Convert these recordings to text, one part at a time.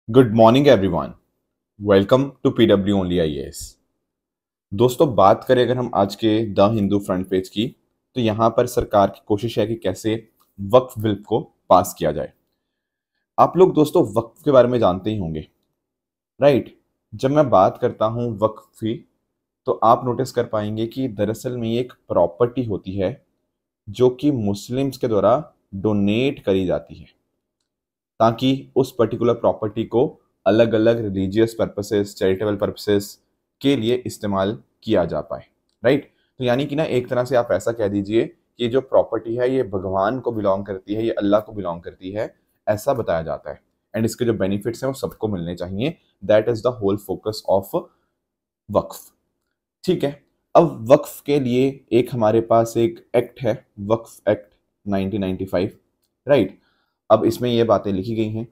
Good morning everyone. Welcome to PW only IAS. दोस्तों, बात करें अगर हम आज के द हिंदू फ्रंट पेज की, तो यहाँ पर सरकार की कोशिश है कि कैसे वक्फ बिल को पास किया जाए। आप लोग दोस्तों वक्फ के बारे में जानते ही होंगे, राइट। जब मैं बात करता हूँ वक्फ की, तो आप नोटिस कर पाएंगे कि दरअसल में ये एक प्रॉपर्टी होती है जो कि मुस्लिम्स के द्वारा डोनेट करी जाती है, ताकि उस पर्टिकुलर प्रॉपर्टी को अलग अलग रिलीजियस पर्पसेस, चैरिटेबल पर्पसेस के लिए इस्तेमाल किया जा पाए, राइट। तो यानी कि ना एक तरह से आप ऐसा कह दीजिए कि जो प्रॉपर्टी है ये भगवान को बिलोंग करती है, ये अल्लाह को बिलोंग करती है, ऐसा बताया जाता है। एंड इसके जो बेनिफिट्स हैं वो सबको मिलने चाहिए। That is the whole focus of वक्फ। ठीक है। अब वक्फ के लिए एक हमारे पास एक एक्ट है, वक्फ एक्ट 1995, राइट। अब इसमें ये बातें लिखी गई हैं।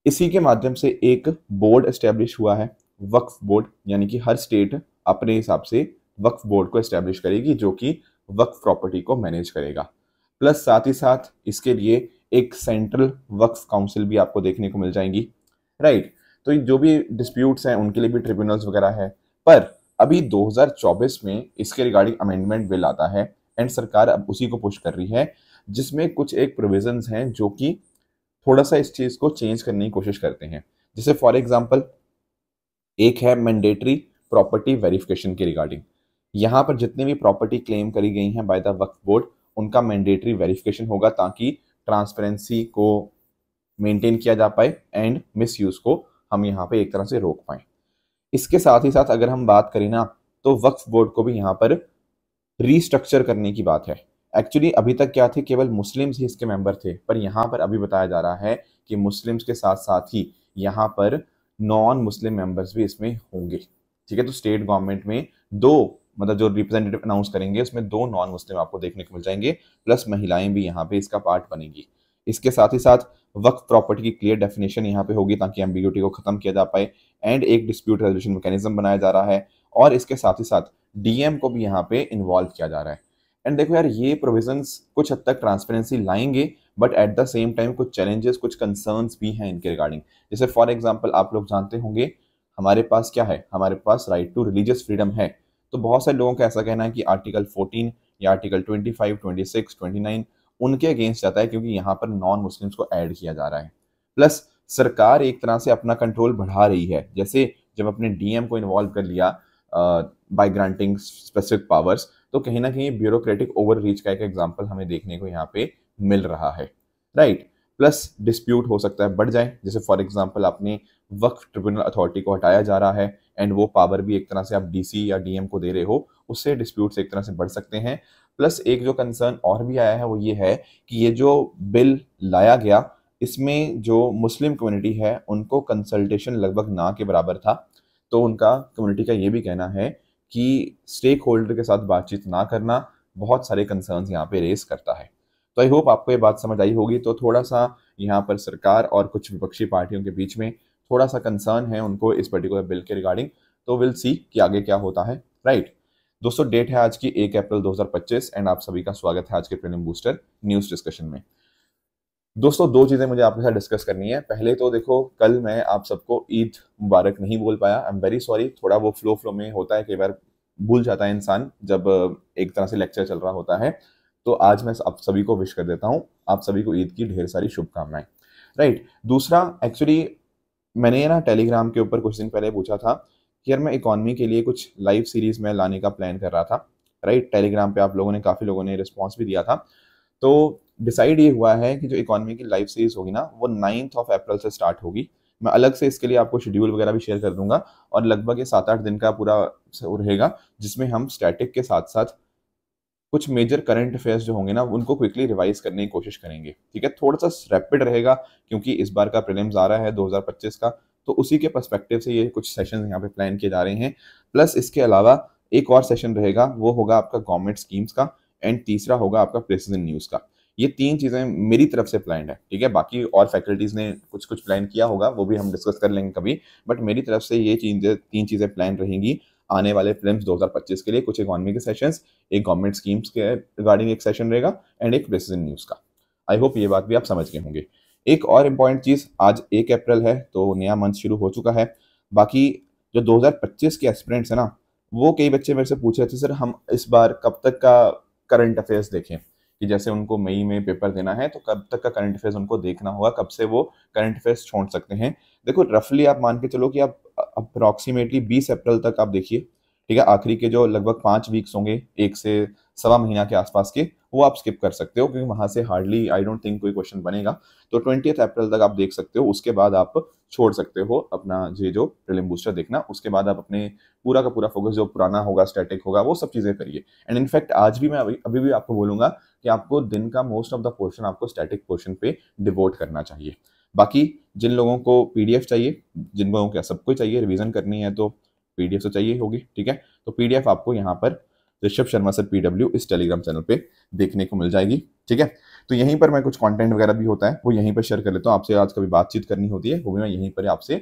इसी के माध्यम से एक बोर्ड एस्टेब्लिश हुआ है, वक्फ बोर्ड, यानी कि हर स्टेट अपने हिसाब से वक्फ बोर्ड को एस्टेब्लिश करेगी जो कि वक्फ प्रॉपर्टी को मैनेज करेगा। प्लस साथ ही साथ इसके लिए एक सेंट्रल वक्फ काउंसिल भी आपको देखने को मिल जाएंगी, राइट। तो जो भी डिस्प्यूट्स हैं उनके लिए भी ट्रिब्यूनल्स वगैरह है। पर अभी 2024 में इसके रिगार्डिंग अमेंडमेंट बिल आता है एंड सरकार अब उसी को पुश कर रही है, जिसमें कुछ एक प्रोविजंस हैं जो कि थोड़ा सा इस चीज को चेंज करने की कोशिश करते हैं। जैसे फॉर एग्जांपल एक है मैंडेटरी प्रॉपर्टी वेरिफिकेशन के रिगार्डिंग। यहाँ पर जितनी भी प्रॉपर्टी क्लेम करी गई हैं बाय द वक्फ बोर्ड, उनका मैंडेटरी वेरिफिकेशन होगा ताकि ट्रांसपेरेंसी को मेंटेन किया जा पाए एंड मिस यूज को हम यहाँ पे एक तरह से रोक पाए। इसके साथ ही साथ अगर हम बात करें ना, तो वक्फ बोर्ड को भी यहाँ पर रीस्ट्रक्चर करने की बात है। एक्चुअली अभी तक क्या थे, केवल मुस्लिम्स ही इसके मेंबर थे, पर यहाँ पर अभी बताया जा रहा है कि मुस्लिम्स के साथ साथ ही यहाँ पर नॉन मुस्लिम मेंबर्स भी इसमें होंगे। ठीक है। तो स्टेट गवर्नमेंट में दो, मतलब जो रिप्रेजेंटेटिव अनाउंस करेंगे उसमें दो नॉन मुस्लिम आपको देखने को मिल जाएंगे, प्लस महिलाएं भी यहाँ पे इसका पार्ट बनेंगी। इसके साथ ही साथ वक्फ प्रॉपर्टी की क्लियर डेफिनेशन यहाँ पे होगी ताकि एम्बिग्यूटी को खत्म किया जा पाए एंड एक डिस्प्यूट रेजोल्यूशन मैकेनिज्म बनाया जा रहा है। और इसके साथ ही साथ डीएम को भी यहाँ पे इन्वॉल्व किया जा रहा है। एंड देखो यार, ये प्रोविजंस कुछ हद तक ट्रांसपेरेंसी लाएंगे, but at the same time कुछ चैलेंजेस, कुछ कंसर्न्स भी हैं इनके रिगार्डिंग। जैसे फॉर एग्जांपल आप लोग जानते होंगे, हमारे पास क्या है, हमारे पास राइट टू रिलीजियस फ्रीडम है। तो बहुत सारे लोगों का ऐसा कहना है कि आर्टिकल 14 या आर्टिकल 25, 26, 29 उनके अगेंस्ट जाता है, क्योंकि यहाँ पर नॉन मुस्लिम्स को ऐड किया जा रहा है। प्लस सरकार एक तरह से अपना कंट्रोल बढ़ा रही है। जैसे जब अपने डीएम को इन्वॉल्व कर लिया बाय ग्रांटिंग स्पेसिफिक पावर्स, तो कहीं ना कहीं ब्यूरोक्रेटिक ओवर रीच का एक एग्जाम्पल हमें देखने को यहाँ पे मिल रहा है, राइट। प्लस डिस्प्यूट हो सकता है बढ़ जाए। जैसे फॉर एग्जांपल आपने वक्फ ट्रिब्यूनल अथॉरिटी को हटाया जा रहा है एंड वो पावर भी एक तरह से आप डीसी या डीएम को दे रहे हो, उससे डिस्प्यूट्स एक तरह से बढ़ सकते हैं। प्लस एक जो कंसर्न और भी आया है वो ये है कि ये जो बिल लाया गया, इसमें जो मुस्लिम कम्युनिटी है उनको कंसल्टेशन लगभग ना के बराबर था। तो उनका कम्युनिटी का ये भी कहना है कि स्टेक होल्डर के साथ बातचीत ना करना बहुत सारे कंसर्न्स यहाँ पे रेस करता है। तो आई होप आपको ये बात समझ आई होगी। तो थोड़ा सा यहाँ पर सरकार और कुछ विपक्षी पार्टियों के बीच में थोड़ा सा कंसर्न है उनको इस पर्टिकुलर बिल के रिगार्डिंग। तो विल सी कि आगे क्या होता है, राइट। दोस्तों, डेट है आज की 1 अप्रैल 2025 एंड आप सभी का स्वागत है आज के प्रीलिम बूस्टर न्यूज डिस्कशन में। दोस्तों, दो चीजें मुझे आपके साथ डिस्कस करनी है। पहले तो देखो, कल मैं आप सबको ईद मुबारक नहीं बोल पाया, आई एम वेरी सॉरी। थोड़ा वो फ्लो में होता है, कई बार भूल जाता है इंसान जब एक तरह से लेक्चर चल रहा होता है। तो आज मैं आप सभी को विश कर देता हूँ, आप सभी को ईद की ढेर सारी शुभकामनाएं, राइट। दूसरा, एक्चुअली मैंने ना टेलीग्राम के ऊपर कुछ दिन पहले पूछा था कि यार मैं इकोनॉमी के लिए कुछ लाइव सीरीज में लाने का प्लान कर रहा था, राइट। टेलीग्राम पे आप लोगों ने, काफी लोगों ने रिस्पॉन्स भी दिया था। तो डिसाइड ये हुआ है कि जो इकोनॉमी की लाइव सीरीज होगी ना, वो 9 अप्रैल से स्टार्ट होगी। मैं अलग से इसके लिए आपको शेड्यूल वगैरह भी शेयर कर दूंगा और लगभग ये 7-8 दिन का पूरा रहेगा, जिसमें हम स्टैटिक के साथ साथ कुछ मेजर करंट अफेयर्स जो होंगे ना उनको क्विकली रिवाइज करने की कोशिश करेंगे। ठीक है। थोड़ा सा रैपिड रहेगा क्योंकि इस बार का प्रीलिम्स आ रहा है 2025 का, तो उसी के पर्सपेक्टिव से ये कुछ सेशन यहाँ पे प्लान किए जा रहे हैं। प्लस इसके अलावा एक और सेशन रहेगा, वो होगा आपका गवर्नमेंट स्कीम्स का एंड तीसरा होगा आपका प्रेसिडेंट न्यूज का। ये 3 चीजें मेरी तरफ से प्लान है। ठीक है। बाकी और फैकल्टीज ने कुछ कुछ प्लान किया होगा, वो भी हम डिस्कस कर लेंगे कभी, बट मेरी तरफ से ये चीजें 3 चीजें प्लान रहेंगी आने वाले प्रीलिम्स 2025 के लिए। कुछ इकोनॉमी के सेशंस, एक गवर्नमेंट स्कीम्स के रिगार्डिंग एक सेशन रहेगा एंड एक प्रेसिडेंट न्यूज का। आई होप ये बात भी आप समझ गए होंगे। एक और इम्पॉर्टेंट चीज़, आज 1 अप्रैल है तो नया मंथ शुरू हो चुका है। बाकी जो 2025 के एस्पिरेंट्स हैं ना, वो कई बच्चे मेरे से पूछ रहे थे सर हम इस बार कब तक का करंट अफेयर्स देखें, कि जैसे उनको मई में पेपर देना है तो कब तक का करंट अफेयर्स उनको देखना होगा, कब से वो करंट अफेयर्स छोड़ सकते हैं। देखो रफली आप मान के चलो कि आप अप्रॉक्सीमेटली 20 अप्रैल तक आप देखिए, ठीक है। आखिरी के जो लगभग 5 वीक्स होंगे, 1 से 1.25 महीना के आसपास के, वो आप स्किप कर सकते हो, क्योंकि वहां से हार्डली आई डोंट थिंक कोई क्वेश्चन बनेगा। तो 20 अप्रैल तक आप देख सकते हो, उसके बाद आप छोड़ सकते हो अपना ये जो प्रीलिम बूस्टर देखना। उसके बाद आप अपने पूरा का पूरा फोकस जो पुराना होगा, स्टैटिक होगा, वो सब चीजें करिए। एंड इनफैक्ट आज भी मैं अभी भी आपको बोलूंगा कि आपको दिन का मोस्ट ऑफ द पोर्शन आपको स्टैटिक पोर्शन पे डिवोट करना चाहिए। बाकी जिन लोगों को पीडीएफ चाहिए, जिन लोगों को सबको चाहिए रिवीजन करनी है, तो पीडीएफ तो चाहिए होगी, ठीक है। तो पीडीएफ आपको यहाँ पर ऋषभ शर्मा सर पीडब्ल्यू इस टेलीग्राम चैनल पे देखने को मिल जाएगी, ठीक है। तो यहीं पर मैं कुछ कंटेंट वगैरह भी होता है वो यहीं पर शेयर कर लेता हूँ। आपसे आज कभी बातचीत करनी होती है वो भी मैं यहीं पर आपसे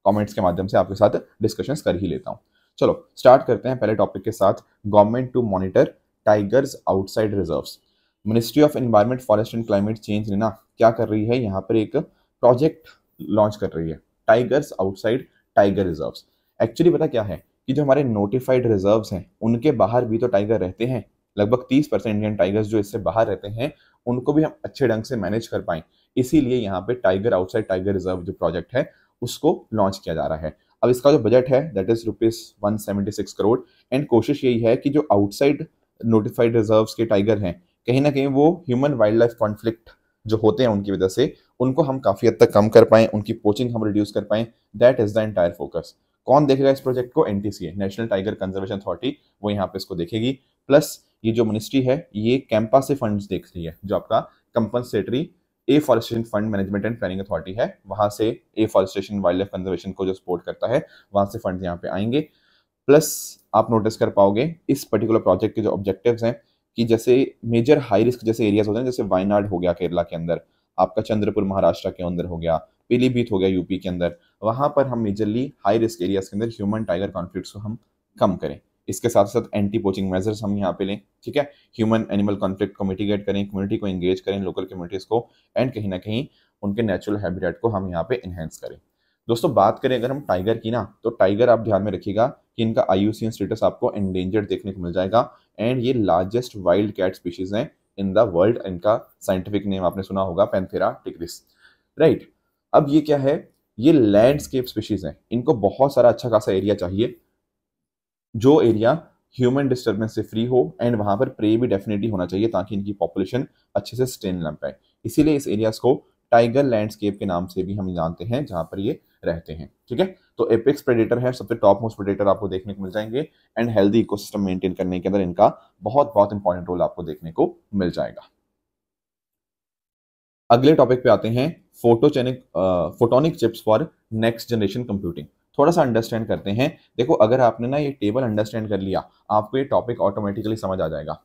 कमेंट्स के माध्यम से आपके साथ डिस्कशंस कर ही लेता हूँ। चलो स्टार्ट करते हैं पहले टॉपिक के साथ। Government to monitor tigers outside reserves. Ministry of environment forest and climate change ने ना क्या कर रही है, यहाँ पर एक प्रोजेक्ट लॉन्च कर रही है, tigers outside tiger reserves. Actually पता क्या है कि जो हमारे नोटिफाइड रिजर्व्स हैं उनके बाहर भी तो टाइगर रहते हैं। लगभग 30% इंडियन टाइगर्स जो इससे बाहर रहते हैं उनको भी हम अच्छे ढंग से मैनेज कर पाएं, इसीलिए यहाँ पे टाइगर आउटसाइड टाइगर रिजर्व जो प्रोजेक्ट है उसको लॉन्च किया जा रहा है। अब इसका जो बजट है दैट इज ₹176 करोड़। एंड कोशिश यही है कि जो आउटसाइड नोटिफाइड रिजर्व्स के टाइगर हैं, कहीं ना कहीं वो ह्यूमन वाइल्ड लाइफ कॉन्फ्लिक्ट जो होते हैं उनकी वजह से उनको हम काफी हद तक कम कर पाएं, उनकी पोचिंग हम रिड्यूस कर पाएं। That is the entire focus. कौन देखेगा इस प्रोजेक्ट को? NTCA, national tiger conservation authority, वो यहाँ पे इसको देखेगी। प्लस ये जो मिनिस्ट्री है ये कैंपा से फंड्स देख रही है, जो आपका compensatory afforestation fund management and planning authority है, वहां से एफॉरेस्टेशन वाइल्ड लाइफ कंजर्वेशन को जो सपोर्ट करता है वहां से फंड्स यहाँ पे आएंगे। प्लस आप नोटिस कर पाओगे इस पर्टिकुलर प्रोजेक्ट के जो ऑब्जेक्टिव्स हैं कि जैसे मेजर हाई रिस्क जैसे एरियाज होते हैं, जैसे वायनाड हो गया केरला के अंदर, आपका चंद्रपुर महाराष्ट्र के अंदर हो गया, पीलीभीत हो गया यूपी के अंदर, वहां पर हम मेजरली हाई रिस्क एरियाज के अंदर ह्यूमन टाइगर कॉन्फ्लिक्ट्स को हम कम करें। इसके साथ साथ एंटी पोचिंग मेजर्स हम यहाँ पे लें, ठीक है। ह्यूमन एनिमल कॉन्फ्लिक्ट को मिटिगेट करें, कम्युनिटी को एंगेज करें, लोकल कम्युनिटीज को, एंड कहीं ना कहीं उनके नेचुरल हैबिटेट को हम यहाँ पे इनहेंस करें। दोस्तों बात करें अगर हम टाइगर की ना, तो टाइगर आप ध्यान में रखिएगा कि इनका IUCN स्टेटस आपको एंडेंजर्ड देखने को मिल जाएगा। एंड ये लार्जेस्ट वाइल्ड कैट स्पीशीज हैं इन द वर्ल्ड। इनका साइंटिफिक नेम आपने सुना होगा, पैंथेरा टिग्रिस, राइट। अब ये क्या है, ये लैंडस्केप स्पीशीज हैं, इनको बहुत सारा अच्छा खासा एरिया चाहिए, जो एरिया ह्यूमन डिस्टर्बेंस से फ्री हो, एंड वहां पर प्रे भी डेफिनेटली होना चाहिए ताकि इनकी पॉपुलेशन अच्छे से स्टेन लग पाए। इसीलिए इस एरियाज को टाइगर लैंडस्केप के नाम से भी हम जानते हैं, जहां पर ये रहते हैं, ठीक है। तो एपेक्स प्रेडेटर है, सबसे टॉप मोस्ट प्रेडेटर आपको देखने को मिल जाएंगे, एंड हेल्दी इकोसिस्टम मेंटेन करने के अंदर इनका बहुत बहुत इंपॉर्टेंट रोल आपको देखने को मिल जाएगा। अगले टॉपिक पे आते हैं, photonic chips for next generation computing. थोड़ा सा अंडरस्टैंड करते हैं। देखो अगर आपने ना ये टेबल अंडरस्टैंड कर लिया, आपको ये टॉपिक ऑटोमेटिकली समझ आ जाएगा।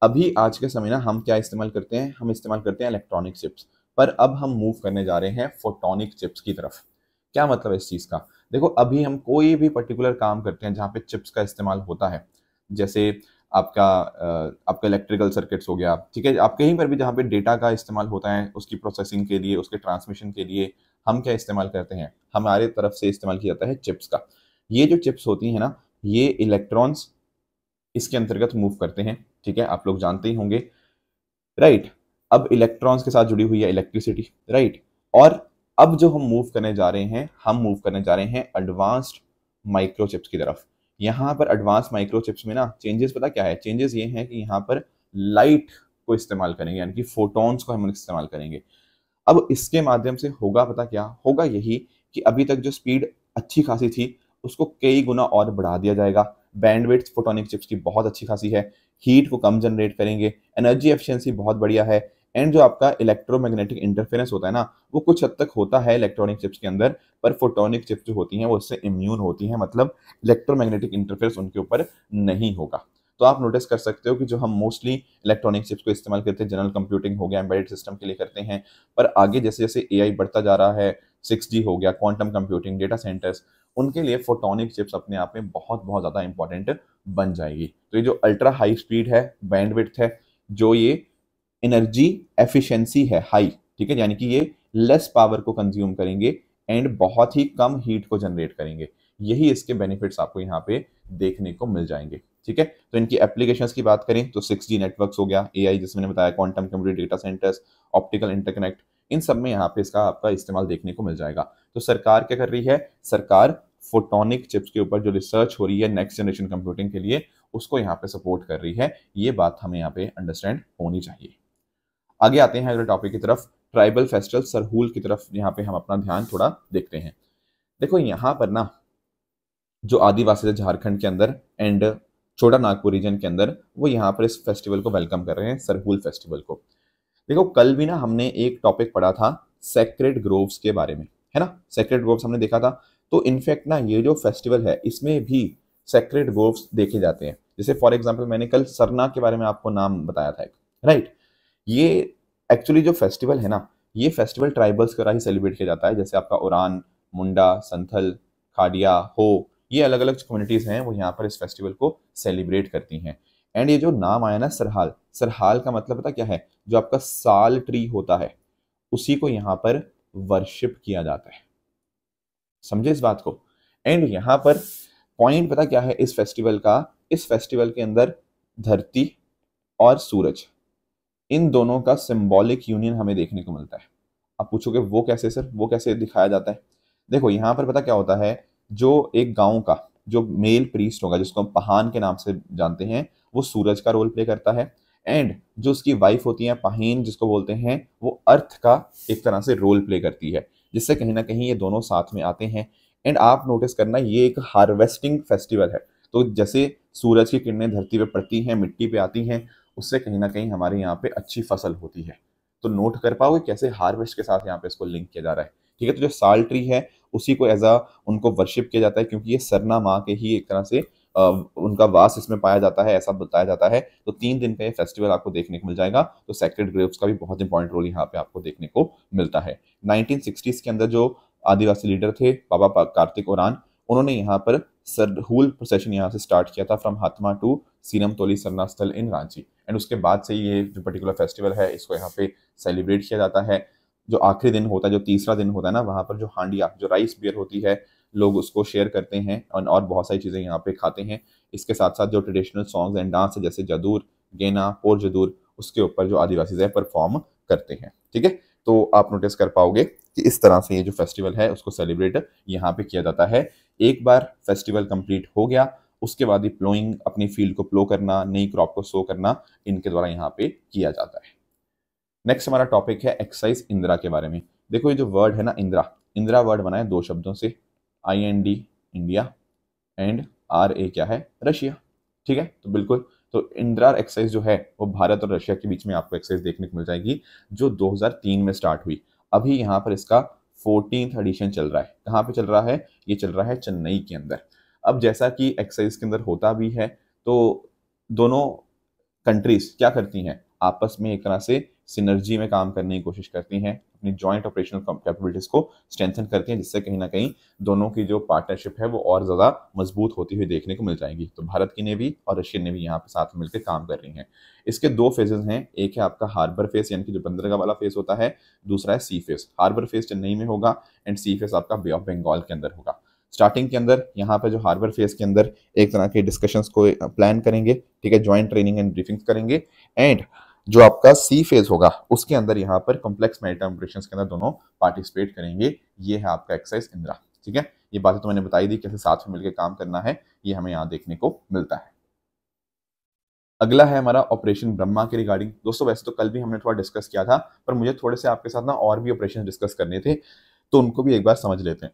अभी आज के समय ना हम क्या इस्तेमाल करते हैं, हम इस्तेमाल करते हैं इलेक्ट्रॉनिक चिप्स, पर अब हम मूव करने जा रहे हैं फोटोनिक चिप्स की तरफ। क्या मतलब है इस चीज़ का? देखो अभी हम कोई भी पर्टिकुलर काम करते हैं जहाँ पे चिप्स का इस्तेमाल होता है, जैसे आपका इलेक्ट्रिकल सर्किट्स हो गया, ठीक है। आप कहीं पर भी जहाँ पे डेटा का इस्तेमाल होता है उसकी प्रोसेसिंग के लिए, उसके ट्रांसमिशन के लिए हम क्या इस्तेमाल करते हैं, हमारे तरफ से इस्तेमाल किया जाता है चिप्स का। ये जो चिप्स होती हैं ना, ये इलेक्ट्रॉन्स इसके अंतर्गत मूव करते हैं, ठीक है, आप लोग जानते ही होंगे, राइट। अब इलेक्ट्रॉन्स के साथ जुड़ी हुई है इलेक्ट्रिसिटी, राइट। और अब जो हम मूव करने जा रहे हैं, हम मूव करने जा रहे हैं एडवांस्ड माइक्रोचिप्स की तरफ। यहाँ पर एडवांस माइक्रोचिप्स में ना चेंजेस पता क्या है, चेंजेस ये हैं कि यहाँ पर लाइट को इस्तेमाल करेंगे, यानी कि फोटॉन्स को हम इस्तेमाल करेंगे। अब इसके माध्यम से होगा पता क्या होगा, यही कि अभी तक जो स्पीड अच्छी खासी थी उसको कई गुना और बढ़ा दिया जाएगा। बैंडविड्थ फोटोनिक चिप्स की बहुत अच्छी खासी है, हीट को कम जनरेट करेंगे, एनर्जी एफिशिएंसी बहुत बढ़िया है, एंड जो आपका इलेक्ट्रोमैग्नेटिक इंटरफेरेंस होता है ना, वो कुछ हद तक होता है इलेक्ट्रॉनिक चिप्स के अंदर, पर फोटोनिक चिप्स जो होती हैं वो इससे इम्यून होती हैं, मतलब इलेक्ट्रोमैग्नेटिक इंटरफेरेंस उनके ऊपर नहीं होगा। तो आप नोटिस कर सकते हो कि जो हम मोस्टली इलेक्ट्रॉनिक चिप्स को इस्तेमाल करते हैं, जनरल कंप्यूटिंग हो गया, एम्बेडेड सिस्टम के लिए करते हैं, पर आगे जैसे जैसे AI बढ़ता जा रहा है, 6G हो गया, क्वांटम कंप्यूटिंग, डेटा सेंटर्स, उनके लिए फोटोनिक चिप्स अपने आप में बहुत बहुत ज़्यादा इंपॉर्टेंट बन जाएगी। तो ये जो अल्ट्रा हाई स्पीड है, बैंडविड्थ है, जो ये एनर्जी एफिशिएंसी है हाई, ठीक है, यानी कि ये लेस पावर को कंज्यूम करेंगे एंड बहुत ही कम हीट को जनरेट करेंगे। यही इसके बेनिफिट्स आपको यहाँ पे देखने को मिल जाएंगे। ठीक है, तो इनकी एप्लीकेशंस की बात करें तो 6G नेटवर्क्स हो गया, एआई जिसमें मैंने बताया, quantum computer, data centres, optical interconnect, इन सब में यहाँ पे इसका आपका इस्तेमाल देखने को मिल जाएगा। तो सरकार क्या कर रही है, सरकार फोटोनिक चिप्स के ऊपर जो रिसर्च हो रही है नेक्स्ट जनरेशन कंप्यूटिंग के लिए, उसको यहाँ पे सपोर्ट कर रही है। ये बात हमें यहाँ पे अंडरस्टैंड होनी चाहिए। आगे आते हैं अगले टॉपिक की तरफ, ट्राइबल फेस्टिवल सरहूल की तरफ यहाँ पे हम अपना ध्यान थोड़ा देखते हैं। देखो यहाँ पर ना जो आदिवासी थे झारखंड के अंदर एंड छोटा नागपुर रीजन के अंदर, वो यहाँ पर इस फेस्टिवल को वेलकम कर रहे हैं, सरहूल फेस्टिवल को। देखो कल भी ना हमने एक टॉपिक पढ़ा था सेक्रेड ग्रोव्स के बारे में, है ना, सेक्रेड ग्रोव्स हमने देखा था। तो इनफैक्ट ना ये जो फेस्टिवल है इसमें भी सेक्रेड ग्रोव्स देखे जाते हैं। जैसे फॉर एग्जांपल मैंने कल सरना के बारे में आपको नाम बताया था, राइट। ये एक्चुअली जो फेस्टिवल है ना, ये फेस्टिवल ट्राइबल्स द्वारा ही सेलिब्रेट किया जाता है। जैसे आपका उरान, मुंडा, संथल, खाडिया, हो, ये अलग अलग कम्युनिटीज हैं, वो यहाँ पर इस फेस्टिवल को सेलिब्रेट करती हैं। एंड ये जो नाम आया ना सरहाल, सरहाल का मतलब पता क्या है, जो आपका साल ट्री होता है उसी को यहाँ पर वर्शिप किया जाता है। समझे इस बात को। एंड यहाँ पर पॉइंट पता क्या है इस फेस्टिवल का, इस फेस्टिवल के अंदर धरती और सूरज, इन दोनों का सिंबॉलिक यूनियन हमें देखने को मिलता है। आप पूछोगे वो कैसे सर, वो कैसे दिखाया जाता है। देखो यहाँ पर पता क्या होता है, जो एक गांव का जो मेल प्रीस्ट होगा, जिसको हम पहान के नाम से जानते हैं, वो सूरज का रोल प्ले करता है। एंड जो उसकी वाइफ होती है पाहीन जिसको बोलते हैं, वो अर्थ का एक तरह से रोल प्ले करती है, जिससे कहीं ना कहीं ये दोनों साथ में आते हैं। एंड आप नोटिस करना, ये एक हार्वेस्टिंग फेस्टिवल है। तो जैसे सूरज की किरणें धरती पे पड़ती हैं, मिट्टी पे आती हैं, उससे कहीं ना कहीं हमारे यहाँ पे अच्छी फसल होती है। तो नोट कर पाओगे कैसे हार्वेस्ट के साथ यहाँ पे इसको लिंक किया जा रहा है। ठीक है, तो जो साल ट्री है उसी को एज अ उनको वर्शिप किया जाता है, क्योंकि ये सरना माँ के ही एक तरह से उनका वास इसमें पाया जाता है, ऐसा बताया जाता है। तो 3 दिन का ये फेस्टिवल आपको देखने को मिल जाएगा। तो सेक्रेड ग्रेव्स का भी बहुत इंपॉर्टेंट रोल यहाँ पे आपको देखने को मिलता है। 1960s के अंदर जो आदिवासी लीडर थे बाबा कार्तिक ओरान, उन्होंने यहाँ पर सरहूल प्रोसेशन यहाँ से स्टार्ट किया था, फ्रॉम हाथमा टू सीरम तोली सरना स्थल इन रांची। एंड उसके बाद से ये जो पर्टिकुलर फेस्टिवल है इसको यहाँ पे सेलिब्रेट किया जाता है। जो आखिरी दिन होता है, जो तीसरा दिन होता है ना, वहाँ पर जो हांडिया, जो राइस बियर होती है, लोग उसको शेयर करते हैं और बहुत सारी चीज़ें यहाँ पे खाते हैं। इसके साथ साथ जो ट्रेडिशनल सॉन्ग्स एंड डांस है, जैसे जदूर, गेना, पोर जदूर, उसके ऊपर जो आदिवासी है परफॉर्म करते हैं। ठीक है, तो आप नोटिस कर पाओगे कि इस तरह से ये जो फेस्टिवल है उसको सेलिब्रेट यहाँ पे किया जाता है। एक बार फेस्टिवल कंप्लीट हो गया, उसके बाद ही प्लोइंग, अपनी फील्ड को प्लो करना, नई क्रॉप को सो करना, इनके द्वारा यहाँ पे किया जाता है। नेक्स्ट हमारा टॉपिक है एक्सरसाइज इंदिरा के बारे में। देखो ये जो वर्ड है ना इंदिरा, इंदिरा वर्ड बना है 2 शब्दों से, IND इंडिया एंड RA क्या है, रशिया। ठीक है, तो बिल्कुल, तो इंदिरा एक्सरसाइज जो है वो भारत और रशिया के बीच में आपको एक्सरसाइज देखने को मिल जाएगी, जो 2003 में स्टार्ट हुई। अभी यहाँ पर इसका 14th एडिशन चल रहा है। कहाँ पे चल रहा है, ये चल रहा है चेन्नई के अंदर। अब जैसा कि एक्सरसाइज के अंदर होता भी है, तो दोनों कंट्रीज क्या करती हैं, आपस में एक तरह से सिनर्जी में काम करने की कोशिश करती हैं, अपनी जॉइंट ऑपरेशनल कैपेबिलिटीज को स्ट्रेंथन करती हैं, जिससे कहीं ना कहीं दोनों की जो पार्टनरशिप है वो और ज़्यादा मजबूत होती हुई देखने को मिल जाएगी। तो भारत की नेवी और रशियन नेवी यहाँ पे साथ में मिलकर काम कर रही हैं। इसके 2 फेजेस हैं, एक है आपका हार्बर फेज यानी कि जो बंदरगाह वाला फेज होता है, दूसरा है सी फेज। हार्बर फेज चेन्नई में होगा एंड सी फेज आपका बे ऑफ बंगाल के अंदर होगा। स्टार्टिंग के अंदर यहाँ पे जो हार्बर फेज के अंदर एक तरह के डिस्कशंस को प्लान करेंगे, ठीक है, जॉइंट ट्रेनिंग एंड ब्रीफिंग्स करेंगे। एंड जो आपका सी फेज होगा उसके अंदर यहाँ पर कॉम्प्लेक्स मैरिटाइम ऑपरेशंस के अंदर दोनों पार्टिसिपेट करेंगे। ये है आपका एक्सरसाइज इंदिरा। ठीक है, ये बातें तो मैंने बताई दी, कैसे साथ में मिलकर काम करना है, ये हमें यहाँ देखने को मिलता है। अगला है हमारा ऑपरेशन ब्रह्मा के रिगार्डिंग। दोस्तों वैसे तो कल भी हमने थोड़ा डिस्कस किया था, पर मुझे थोड़े से आपके साथ ना और भी ऑपरेशन डिस्कस करने थे, तो उनको भी एक बार समझ लेते हैं।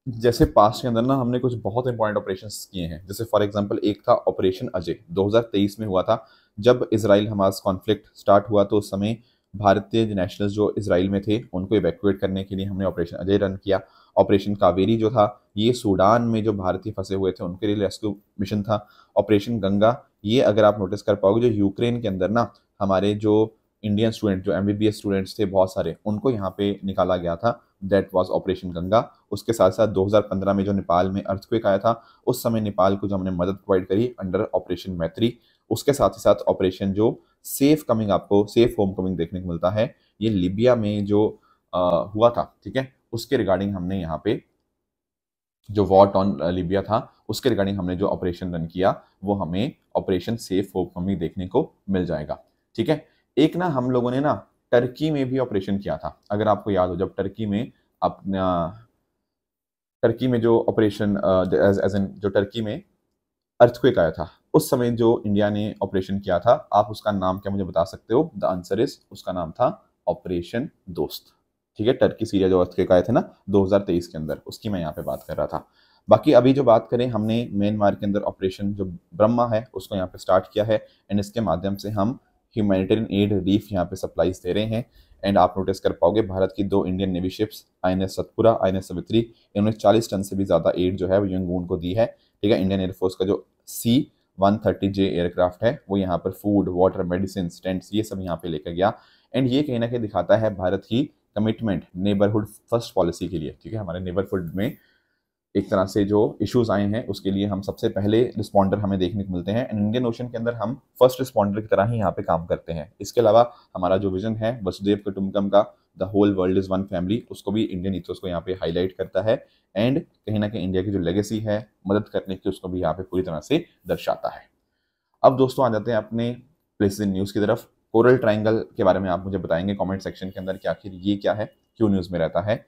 जैसे पास्ट के अंदर ना हमने कुछ बहुत इंपॉर्टेंट ऑपरेशंस किए हैं। जैसे फॉर एग्जांपल एक था ऑपरेशन अजय, 2023 में हुआ था। जब इसराइल हमास कॉन्फ्लिक्ट स्टार्ट हुआ तो उस समय भारतीय नेशनल्स जो इसराइल में थे उनको इवैक्यूएट करने के लिए हमने ऑपरेशन अजय रन किया। ऑपरेशन कावेरी जो था, ये सूडान में जो भारतीय फंसे हुए थे उनके लिए रेस्क्यू मिशन था। ऑपरेशन गंगा, ये अगर आप नोटिस कर पाओगे, जो यूक्रेन के अंदर ना हमारे जो इंडियन स्टूडेंट, जो MBBS स्टूडेंट्स थे बहुत सारे, उनको यहाँ पे निकाला गया था। That was operation Ganga. उसके साथ साथ 2015 में जो नेपाल में अर्थक्वेक आया था, उस समय नेपाल को जो हमने मदद प्रोवाइड करी अंडर ऑपरेशन मैत्री। उसके साथ ही साथ ऑपरेशन जो सेफ कमिंग, आपको सेफ होम कमिंग देखने को मिलता है, ये लीबिया में जो हुआ था, ठीक है, उसके रिगार्डिंग हमने यहाँ पे जो वॉर ऑन लीबिया था उसके रिगार्डिंग हमने जो ऑपरेशन रन किया वो हमें ऑपरेशन सेफ होप हमें देखने को मिल जाएगा। ठीक है, एक ना हम लोगों ने ना टर्की में भी ऑपरेशन किया था, अगर आपको याद हो, जब टर्की में अपना टर्की में जो ऑपरेशन एज इन जो टर्की में अर्थक्वेक आया था उस समय जो इंडिया ने ऑपरेशन किया था, आप उसका नाम क्या मुझे बता सकते हो? द आंसर इज, उसका नाम था ऑपरेशन दोस्त। ठीक है, टर्की सीरिया जो अर्थक्वेक आए थे ना 2023 के अंदर, उसकी मैं यहाँ पे बात कर रहा था। बाकी अभी जो बात करें, हमने म्यांमार के अंदर ऑपरेशन जो ब्रह्मा है उसको यहाँ पे स्टार्ट किया है एंड इसके माध्यम से हम ह्यूमैनिटेरियन एड रिलीफ यहाँ पे सप्लाईज दे रहे हैं। एंड आप नोटिस कर पाओगे भारत की 2 Indian navy ships INS Satpura, INS Savitri, इन्होंने 40 टन से भी ज़्यादा एड जो है वो यंगून को दी है। ठीक है, इंडियन एयरफोर्स का जो C-130J एयरक्राफ्ट है वो यहाँ पर फूड, वाटर, मेडिसिन, टेंट्स ये सब यहाँ पे लेकर गया। एंड ये कहीं ना कहीं दिखाता है भारत की कमिटमेंट नेबरहुड फर्स्ट पॉलिसी के लिए। ठीक है, हमारे नेबरहुड में एक तरह से जो इश्यूज आए हैं उसके लिए हम सबसे पहले रिस्पॉन्डर हमें देखने को मिलते हैं। इंडियन ओशन के अंदर हम फर्स्ट रिस्पॉन्डर की तरह ही यहाँ पे काम करते हैं। इसके अलावा हमारा जो विजन है वसुदेव कुटुंबकम का, the whole world is one family, उसको भी इंडियन इथोस को यहाँ पे हाईलाइट करता है एंड कहीं ना कहीं इंडिया की जो लेगेसी है मदद करने की उसको भी यहाँ पे पूरी तरह से दर्शाता है। अब दोस्तों आ जाते हैं अपने प्लेसेस इन न्यूज़ की तरफ। कोरल ट्रायंगल के बारे में आप मुझे बताएंगे कमेंट सेक्शन के अंदर कि आखिर ये क्या है, क्यों न्यूज़ में रहता है।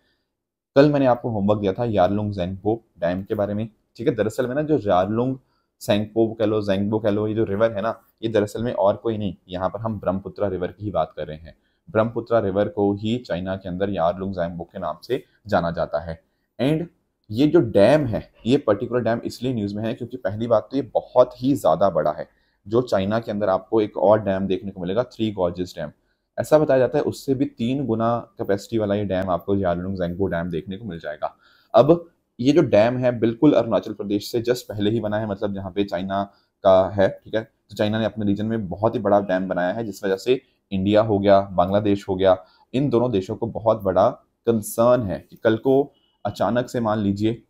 कल मैंने आपको होमवर्क दिया था यारलुंग ज़ेंगपो डैम के बारे में। ठीक है, दरअसल में ना जो यारलुंग सेंगपो कह लो, ज़ेंगपो कह लो, ये जो रिवर है ना, ये दरअसल में और कोई नहीं, यहाँ पर हम ब्रह्मपुत्रा रिवर की ही बात कर रहे हैं। ब्रह्मपुत्रा रिवर को ही चाइना के अंदर यारलुंग ज़ेंगपो के नाम से जाना जाता है। एंड ये जो डैम है, ये पर्टिकुलर डैम इसलिए न्यूज़ में है क्योंकि पहली बात तो ये बहुत ही ज़्यादा बड़ा है। जो चाइना के अंदर आपको एक और डैम देखने को मिलेगा, थ्री गॉर्जेस डैम, ऐसा बताया जाता है उससे भी 3 गुना कैपेसिटी वाला ये डैम आपको यारलुंग ज़ेंगपो डैम देखने को मिल जाएगा। अब ये जो डैम है बिल्कुल अरुणाचल प्रदेश से जस्ट पहले ही बना है, मतलब जहाँ पे चाइना का है। ठीक है, तो चाइना ने अपने रीजन में बहुत ही बड़ा डैम बनाया है जिस वजह से इंडिया हो गया, बांग्लादेश हो गया, इन दोनों देशों को बहुत बड़ा कंसर्न है कि कल को अचानक से मान लीजिए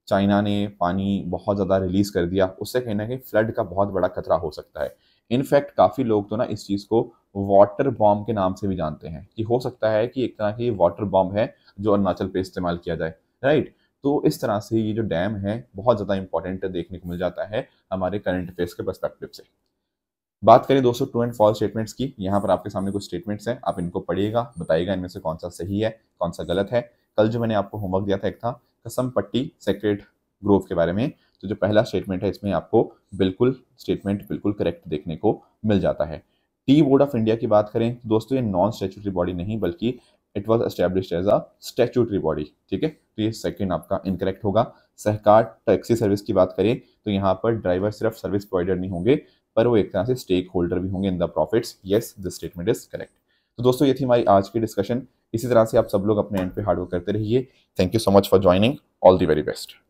चाइना ने पानी बहुत ज़्यादा रिलीज कर दिया, उससे कहीं ना कहीं फ्लड का बहुत बड़ा खतरा हो सकता है। इनफैक्ट काफ़ी लोग तो ना इस चीज़ को वाटर बॉम्ब के नाम से भी जानते हैं कि हो सकता है कि एक तरह की वाटर बॉम्ब है जो अरुणाचल पे इस्तेमाल किया जाए। राइट, तो इस तरह से ये जो डैम है बहुत ज़्यादा इंपॉर्टेंट देखने को मिल जाता है हमारे करंट अफेयर्स के पर्सपेक्टिव से। बात करें दोस्तों ट्रू एंड फॉल्स स्टेटमेंट्स की, यहाँ पर आपके सामने कुछ स्टेटमेंट्स हैं, आप इनको पढ़िएगा, बताइएगा इनमें से कौन सा सही है कौन सा गलत है। कल जो मैंने आपको होमवर्क दिया था एक था कसम पट्टी सेक्रेड ग्रोव के बारे में, तो जो पहला स्टेटमेंट है इसमें आपको बिल्कुल स्टेटमेंट बिल्कुल करेक्ट देखने को मिल जाता है। टी बोर्ड ऑफ इंडिया की बात करें दोस्तों, ये नॉन स्टैट्यूटरी बॉडी नहीं बल्कि it was established as a statutory body. ठीक है, तो ये सेकंड आपका इनकरेक्ट होगा। सहकार टैक्सी सर्विस की बात करें तो यहाँ पर ड्राइवर सिर्फ सर्विस प्रोवाइडर नहीं होंगे पर वो एक तरह से स्टेक होल्डर भी होंगे in the profits. Yes, this statement is correct. तो दोस्तों ये थी हमारी आज की डिस्कशन। इसी तरह से आप सब लोग अपने एंड पे हार्ड वर्क करते रहिए। Thank you so much for joining, all the very best.